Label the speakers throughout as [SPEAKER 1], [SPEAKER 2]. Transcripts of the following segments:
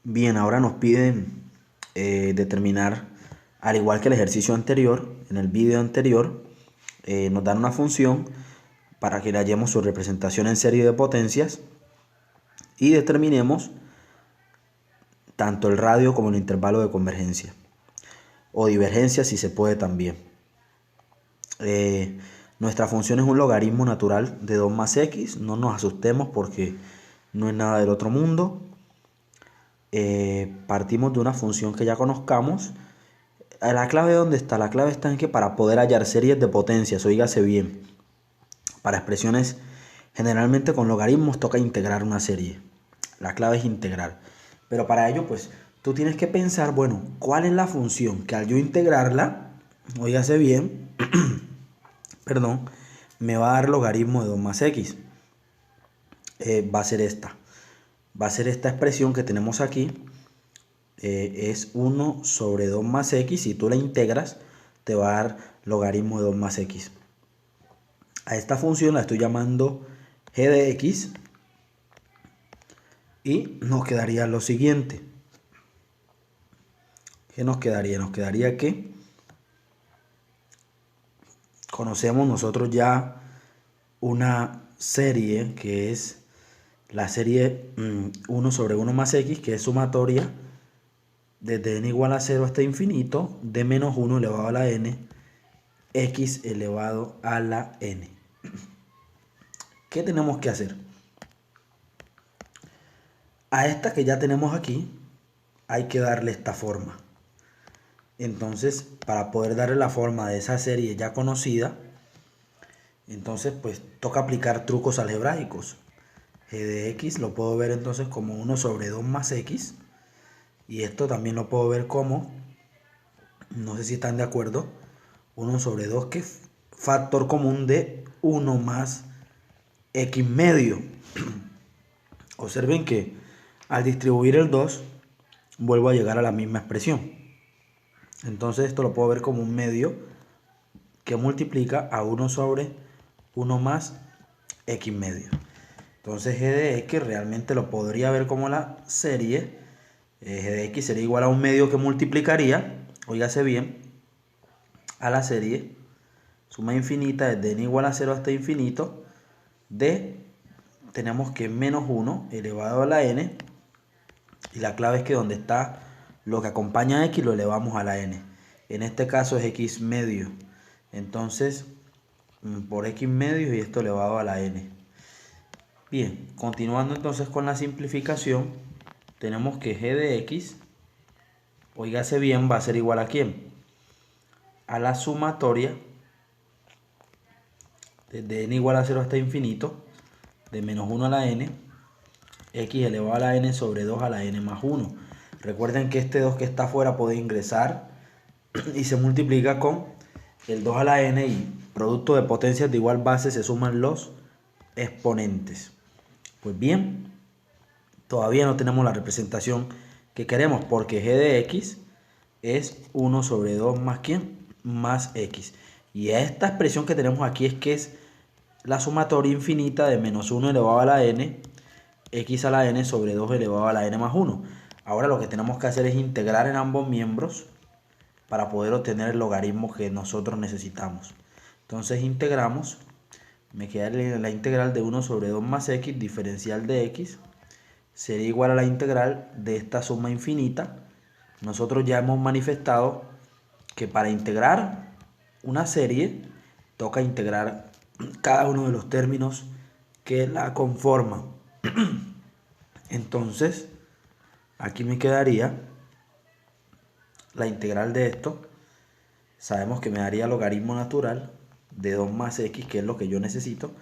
[SPEAKER 1] Bien, ahora nos piden determinar, al igual que el ejercicio anterior, en el vídeo anterior, nos dan una función para que le hallemos su representación en serie de potencias y determinemos tanto el radio como el intervalo de convergencia o divergencia si se puede también. Nuestra función es un logaritmo natural de 2 más x, no nos asustemos porque no es nada del otro mundo. Partimos de una función que ya conozcamos. La clave, ¿dónde está? La clave está en que para poder hallar series de potencias, oígase bien, para expresiones generalmente con logaritmos toca integrar una serie. La clave es integrar. Pero para ello, pues, tú tienes que pensar, bueno, ¿cuál es la función que al yo integrarla, oígase bien, perdón, me va a dar logaritmo de 2 más x? Va a ser esta. Va a ser esta expresión que tenemos aquí. Es 1 sobre 2 más x. Si tú la integras, te va a dar logaritmo de 2 más x. A esta función la estoy llamando g de x. Y nos quedaría lo siguiente. ¿Qué nos quedaría? Nos quedaría que conocemos nosotros ya una serie que es la serie 1 sobre 1 más x, que es sumatoria desde n igual a 0 hasta infinito de menos 1 elevado a la n, x elevado a la n. ¿Qué tenemos que hacer? A esta que ya tenemos aquí hay que darle esta forma. Entonces, para poder darle la forma de esa serie ya conocida, entonces pues toca aplicar trucos algebraicos. G de x lo puedo ver entonces como 1 sobre 2 más x. Y esto también lo puedo ver como, no sé si están de acuerdo, 1 sobre 2 que es factor común de 1 más x medio. Observen que al distribuir el 2 vuelvo a llegar a la misma expresión. Entonces esto lo puedo ver como un medio que multiplica a 1 sobre 1 más x medio. Entonces g de x realmente lo podría ver como la serie. G de x sería igual a un medio que multiplicaría, oígase bien, a la serie suma infinita desde n igual a 0 hasta infinito de, tenemos que menos 1 elevado a la n, y la clave es que donde está lo que acompaña a x lo elevamos a la n. En este caso es x medio. Entonces, por x medio y esto elevado a la n. Bien, continuando entonces con la simplificación, tenemos que g de x, oígase bien, va a ser igual a ¿quién? A la sumatoria desde n igual a 0 hasta infinito de menos 1 a la n, x elevado a la n sobre 2 a la n más 1. Recuerden que este 2 que está afuera puede ingresar y se multiplica con el 2 a la n, y producto de potencias de igual base se suman los exponentes. Pues bien, todavía no tenemos la representación que queremos porque g de x es 1 sobre 2 más ¿quién? Más x. Y esta expresión que tenemos aquí es que es la sumatoria infinita de menos 1 elevado a la n, x a la n sobre 2 elevado a la n más 1. Ahora lo que tenemos que hacer es integrar en ambos miembros para poder obtener el logaritmo que nosotros necesitamos. Entonces integramos, me queda la integral de 1 sobre 2 más x, diferencial de x, sería igual a la integral de esta suma infinita. Nosotros ya hemos manifestado que para integrar una serie toca integrar cada uno de los términos que la conforman. Entonces, aquí me quedaría la integral de esto. Sabemos que me daría logaritmo natural de 2 más x, que es lo que yo necesito.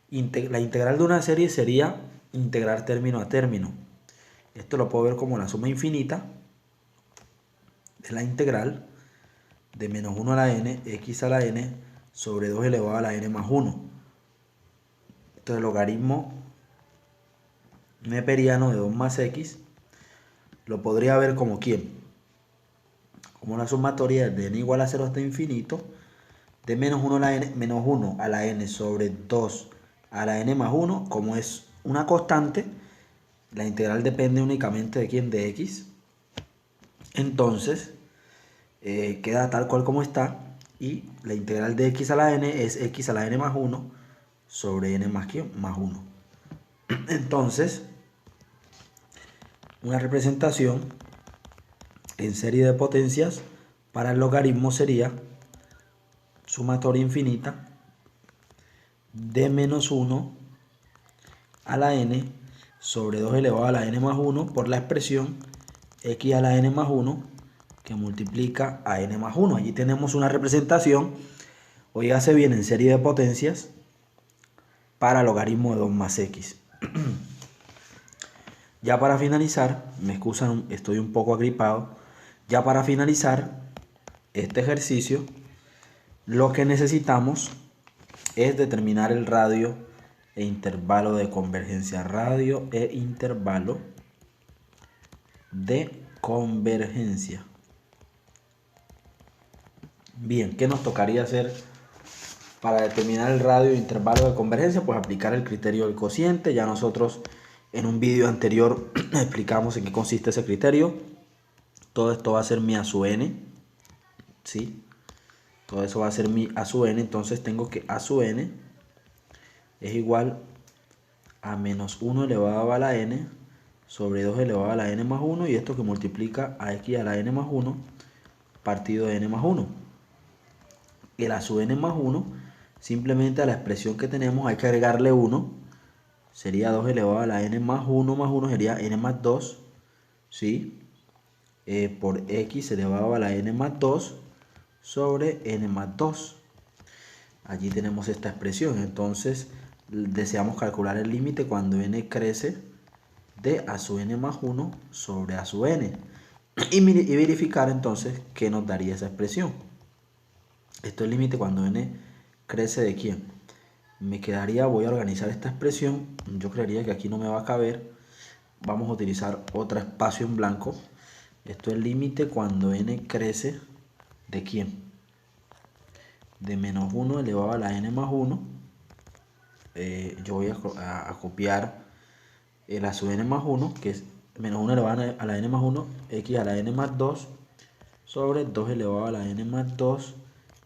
[SPEAKER 1] La integral de una serie sería integrar término a término. Esto lo puedo ver como la suma infinita de la integral de menos 1 a la n, x a la n, sobre 2 elevado a la n más 1. Entonces el logaritmo neperiano de 2 más x lo podría ver como ¿quién? Como la sumatoria de n igual a 0 hasta infinito de menos 1 a la n, menos 1 a la n sobre 2 a la n más 1. Como es una constante, la integral depende únicamente de quién, de x. Entonces queda tal cual como está, y la integral de x a la n es x a la n más 1 sobre n más, ¿quién? Más 1. Entonces, una representación en serie de potencias para el logaritmo sería sumatoria infinita de menos 1 a la n sobre 2 elevado a la n más 1 por la expresión x a la n más 1 que multiplica a n más 1. Allí tenemos una representación, oígase bien, en serie de potencias para logaritmo de 2 más x. Ya para finalizar, me excusan, estoy un poco agripado. Ya para finalizar este ejercicio, lo que necesitamos es determinar el radio e intervalo de convergencia. Radio e intervalo de convergencia. Bien, ¿qué nos tocaría hacer para determinar el radio e intervalo de convergencia? Pues aplicar el criterio del cociente. Ya nosotros en un vídeo anterior explicamos en qué consiste ese criterio. Todo esto va a ser mi a sub n, ¿sí? Todo eso va a ser mi a sub n, entonces tengo que a sub n es igual a menos 1 elevado a la n sobre 2 elevado a la n más 1, y esto que multiplica a x a la n más 1 partido de n más 1. El a sub n más 1, simplemente a la expresión que tenemos hay que agregarle 1, sería 2 elevado a la n más 1 sería n más 2, ¿sí? Por x elevado a la n más 2 sobre n más 2. Allí tenemos esta expresión. Entonces deseamos calcular el límite cuando n crece de a sub n más 1 sobre a sub n. Y verificar entonces qué nos daría esa expresión. Esto es el límite cuando n crece de quién. Me quedaría, voy a organizar esta expresión. Yo creería que aquí no me va a caber. Vamos a utilizar otro espacio en blanco. Esto es el límite cuando n crece de quién. De menos 1 elevado a la n más 1. Yo voy a copiar el a sub n más 1, que es menos 1 elevado a la n más 1, x a la n más 2, sobre 2 elevado a la n más 2,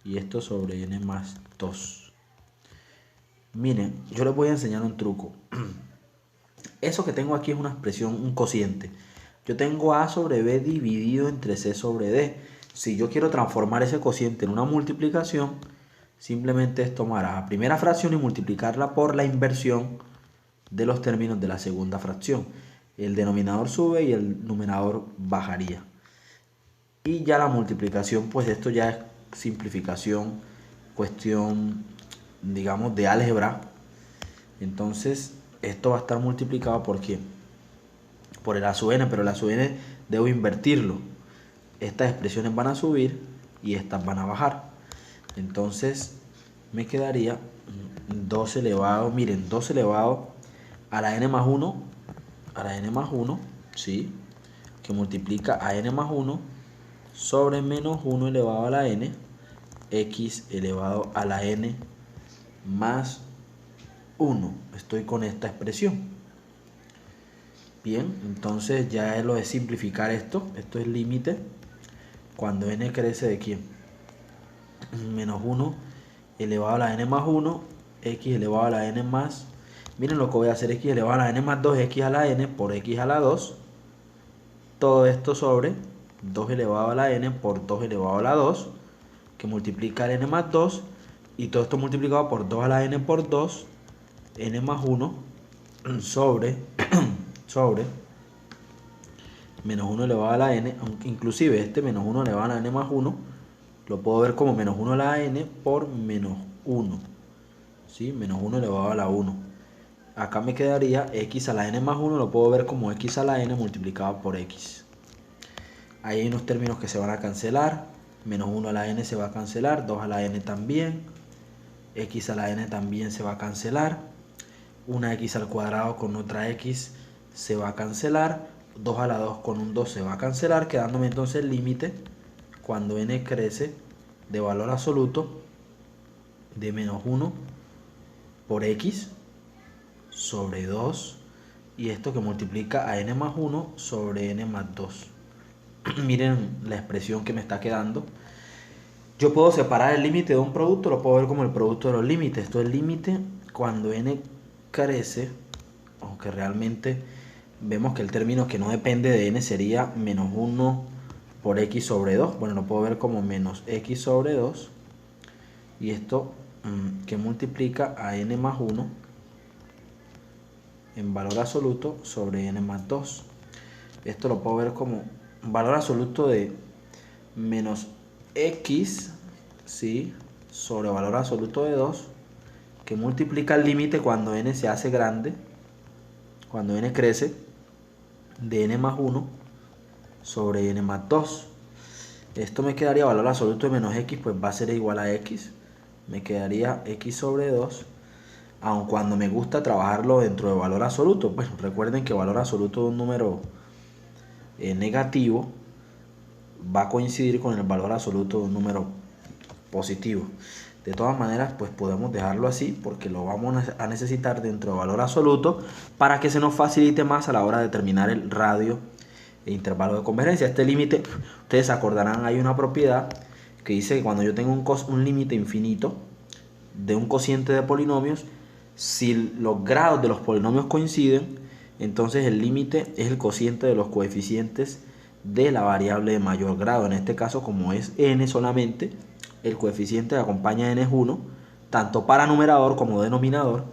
[SPEAKER 1] y esto sobre n más 2. Miren, yo les voy a enseñar un truco. Eso que tengo aquí es una expresión, un cociente. Yo tengo a sobre b dividido entre c sobre d. Si yo quiero transformar ese cociente en una multiplicación, simplemente es tomar a la primera fracción y multiplicarla por la inversión de los términos de la segunda fracción. El denominador sube y el numerador bajaría. Y ya la multiplicación, pues esto ya es simplificación, cuestión, digamos, de álgebra. Entonces esto va a estar multiplicado por ¿quién? Por el a sub n, pero el a sub n debo invertirlo. Estas expresiones van a subir y estas van a bajar. Entonces me quedaría 2 elevado, miren, 2 elevado a la n más 1, ¿sí? Que multiplica a n más 1 sobre menos 1 elevado a la n, x elevado a la n más 1. Estoy con esta expresión. Bien, entonces ya es lo de simplificar esto. Esto es límite cuando n crece de quién. Menos 1 elevado a la n más 1, x elevado a la n más. Miren lo que voy a hacer, x elevado a la n más 2, x a la n por x a la 2. Todo esto sobre 2 elevado a la n por 2 elevado a la 2, que multiplica el n más 2. Y todo esto multiplicado por 2 a la n por 2, n más 1, sobre menos 1 elevado a la n, aunque inclusive este menos 1 elevado a la n más 1, lo puedo ver como menos 1 a la n por menos 1, ¿sí? Menos 1 elevado a la 1. Acá me quedaría x a la n más 1, lo puedo ver como x a la n multiplicado por x. Ahí hay unos términos que se van a cancelar. Menos 1 a la n se va a cancelar, 2 a la n también, x a la n también se va a cancelar, una x al cuadrado con otra x se va a cancelar, 2 a la 2 con un 2 se va a cancelar, quedándome entonces el límite cuando n crece de valor absoluto de menos 1 por x sobre 2 y esto que multiplica a n más 1 sobre n más 2. Miren la expresión que me está quedando. Yo puedo separar el límite de un producto, lo puedo ver como el producto de los límites. Esto es el límite cuando n crece, aunque realmente vemos que el término que no depende de n sería menos 1 por x sobre 2. Bueno, lo puedo ver como menos x sobre 2. Y esto que multiplica a n más 1 en valor absoluto sobre n más 2. Esto lo puedo ver como un valor absoluto de menos x, ¿sí?, sobre valor absoluto de 2, que multiplica el límite cuando n se hace grande, cuando n crece, de n más 1 sobre n más 2. Esto me quedaría valor absoluto de menos x, pues va a ser igual a x. Me quedaría x sobre 2, aun cuando me gusta trabajarlo dentro de valor absoluto. Pues recuerden que valor absoluto de un número negativo va a coincidir con el valor absoluto de un número positivo. De todas maneras, pues podemos dejarlo así porque lo vamos a necesitar dentro de valor absoluto para que se nos facilite más a la hora de determinar el radio e intervalo de convergencia. Este límite, ustedes acordarán, hay una propiedad que dice que cuando yo tengo un límite infinito de un cociente de polinomios, si los grados de los polinomios coinciden, entonces el límite es el cociente de los coeficientes de la variable de mayor grado. En este caso, como es n solamente, el coeficiente que acompaña a n es 1, tanto para numerador como denominador.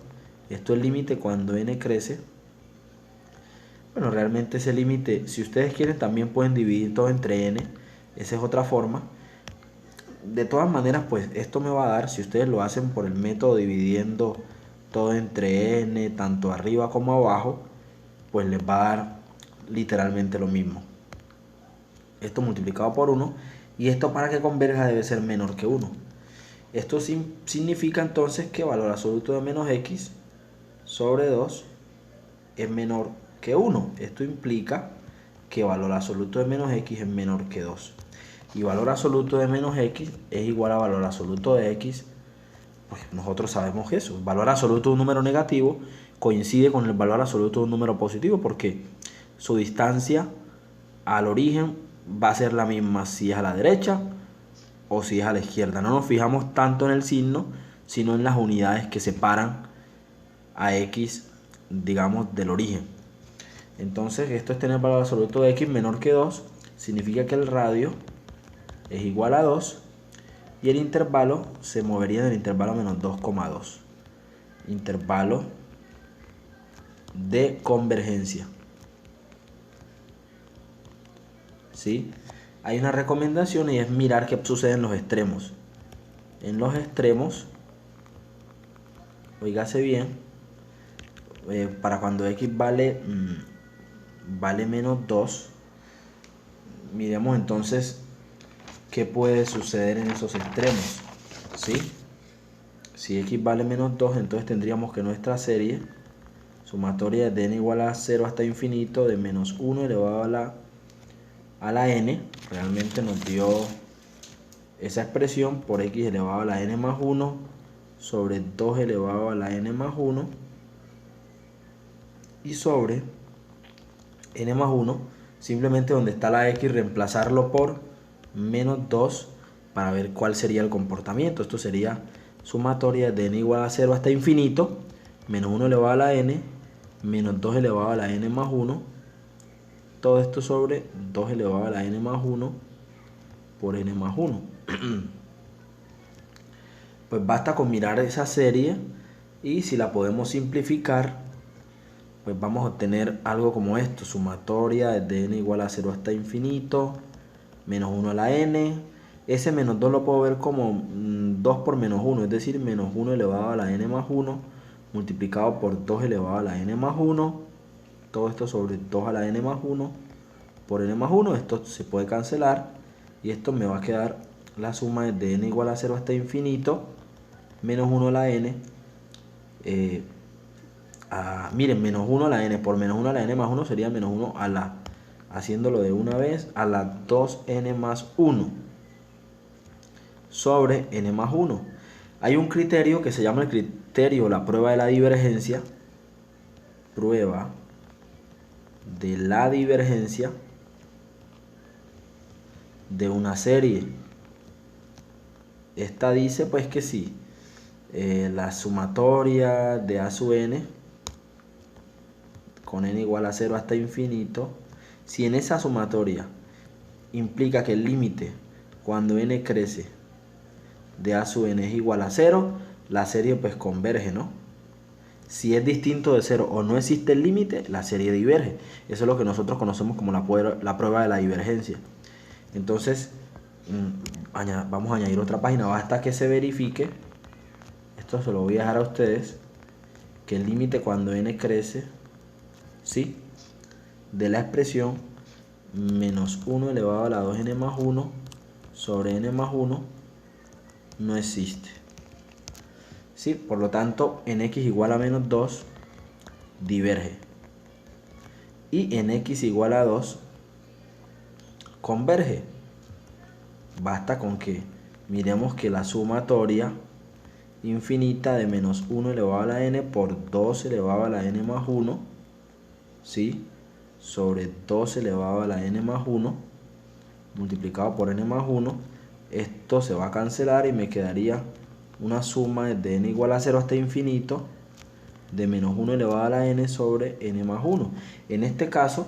[SPEAKER 1] Esto es el límite cuando n crece. Bueno, realmente ese límite, si ustedes quieren, también pueden dividir todo entre n. Esa es otra forma. De todas maneras, pues esto me va a dar, si ustedes lo hacen por el método dividiendo todo entre n, tanto arriba como abajo, pues les va a dar literalmente lo mismo. Esto multiplicado por 1, y esto para que converja debe ser menor que 1. Esto significa entonces que valor absoluto de menos x sobre 2 es menor que 1. Esto implica que valor absoluto de menos x es menor que 2. Y valor absoluto de menos x es igual a valor absoluto de x. Pues nosotros sabemos que eso, el valor absoluto de un número negativo coincide con el valor absoluto de un número positivo, porque su distancia al origen va a ser la misma si es a la derecha o si es a la izquierda. No nos fijamos tanto en el signo, sino en las unidades que separan a x, digamos, del origen. Entonces esto es tener valor absoluto de x menor que 2, significa que el radio es igual a 2 y el intervalo se movería en el intervalo menos 2,2. Intervalo de convergencia. ¿Sí? Hay una recomendación y es mirar qué sucede en los extremos. En los extremos, oígase bien, para cuando x vale menos 2, miremos entonces qué puede suceder en esos extremos. ¿Sí? Si x vale menos 2, entonces tendríamos que nuestra serie sumatoria de n igual a 0 hasta infinito de menos 1 elevado a la n, realmente nos dio esa expresión por x elevado a la n más 1 sobre 2 elevado a la n más 1 y sobre n más 1, simplemente donde está la x reemplazarlo por menos 2 para ver cuál sería el comportamiento. Esto sería sumatoria de n igual a 0 hasta infinito, menos 1 elevado a la n, menos 2 elevado a la n más 1, todo esto sobre 2 elevado a la n más 1 por n más 1. Pues basta con mirar esa serie y si la podemos simplificar, pues vamos a obtener algo como esto: sumatoria de n igual a 0 hasta infinito, menos 1 a la n. Ese menos 2 lo puedo ver como 2 por menos 1, es decir, menos 1 elevado a la n más 1 multiplicado por 2 elevado a la n más 1. Todo esto sobre 2 a la n más 1 por n más 1. Esto se puede cancelar y esto me va a quedar la suma de n igual a 0 hasta infinito menos 1 a la n. Miren, menos 1 a la n por menos 1 a la n más 1 sería menos 1 a la, haciéndolo de una vez, a la 2n más 1 sobre n más 1. Hay un criterio que se llama el criterio, la prueba de la divergencia. Prueba de la divergencia de una serie. Esta dice pues que sí, la sumatoria de a sub n con n igual a 0 hasta infinito, si en esa sumatoria implica que el límite cuando n crece de a sub n es igual a 0, la serie pues converge, ¿no? Si es distinto de 0 o no existe el límite, la serie diverge. Eso es lo que nosotros conocemos como la prueba de la divergencia. Entonces, vamos a añadir otra página. Basta que se verifique, esto se lo voy a dejar a ustedes, que el límite cuando n crece, ¿sí?, de la expresión menos 1 elevado a la 2n más 1 sobre n más 1 no existe. ¿Sí? Por lo tanto, en x igual a menos 2 diverge. Y en x igual a 2 converge. Basta con que miremos que la sumatoria infinita de menos 1 elevado a la n por 2 elevado a la n más 1, ¿sí?, sobre 2 elevado a la n más 1 multiplicado por n más 1, esto se va a cancelar y me quedaría una suma desde n igual a 0 hasta infinito de menos 1 elevado a la n sobre n más 1. En este caso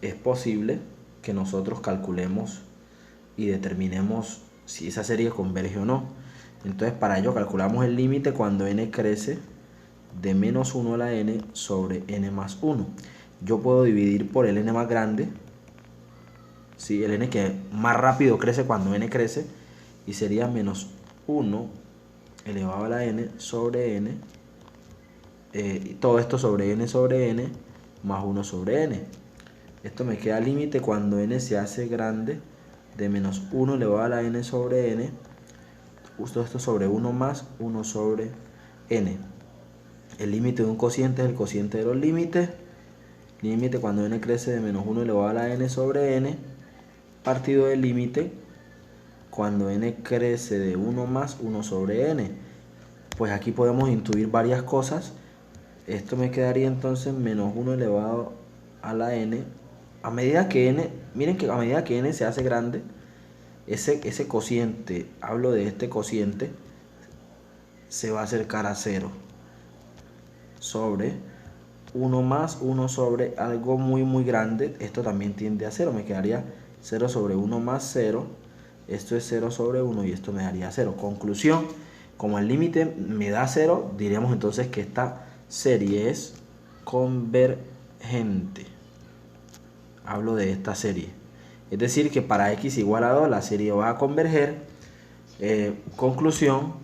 [SPEAKER 1] es posible que nosotros calculemos y determinemos si esa serie converge o no. Entonces para ello calculamos el límite cuando n crece de menos 1 a la n sobre n más 1. Yo puedo dividir por el n más grande, ¿sí?, el n que más rápido crece cuando n crece, y sería menos 1 elevado a la n sobre n, todo esto sobre n más 1 sobre n. Esto me queda límite cuando n se hace grande de menos 1 elevado a la n sobre n, justo esto sobre 1 más 1 sobre n. El límite de un cociente es el cociente de los límites. Límite cuando n crece de menos 1 elevado a la n sobre n, partido del límite cuando n crece de 1 más 1 sobre n. Pues aquí podemos intuir varias cosas. Esto me quedaría entonces menos 1 elevado a la n. A medida que n, miren que a medida que n se hace grande, ese cociente, hablo de este cociente, se va a acercar a 0 sobre 1 más 1 sobre algo muy grande. Esto también tiende a 0, me quedaría 0 sobre 1 más 0. Esto es 0 sobre 1 y esto me daría 0. Conclusión, como el límite me da 0, diremos entonces que esta serie es convergente. Hablo de esta serie. Es decir, que para x igual a 2 la serie va a converger. Conclusión,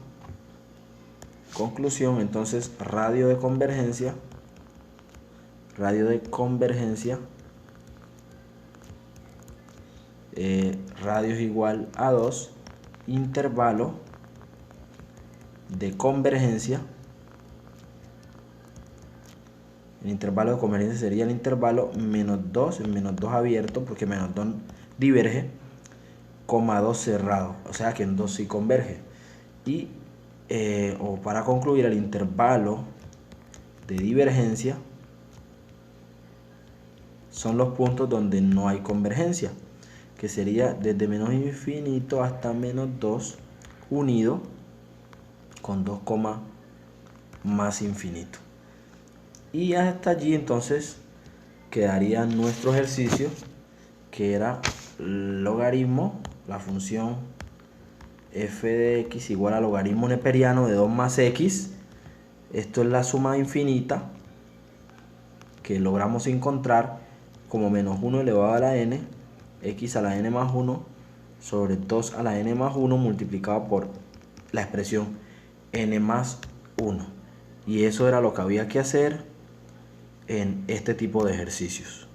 [SPEAKER 1] entonces radio de convergencia radio es igual a 2, intervalo de convergencia. El intervalo de convergencia sería el intervalo menos 2, el menos 2 abierto, porque menos 2 diverge, coma 2 cerrado, o sea que en 2 sí converge. Y o para concluir, el intervalo de divergencia son los puntos donde no hay convergencia, que sería desde menos infinito hasta menos 2 unido con 2, más infinito. Y hasta allí entonces quedaría nuestro ejercicio, que era logaritmo, la función f de x igual a logaritmo neperiano de 2 más x. Esto es la suma infinita que logramos encontrar como menos 1 elevado a la n, x a la n más 1 sobre 2 a la n más 1 multiplicado por la expresión n más 1. Y eso era lo que había que hacer en este tipo de ejercicios.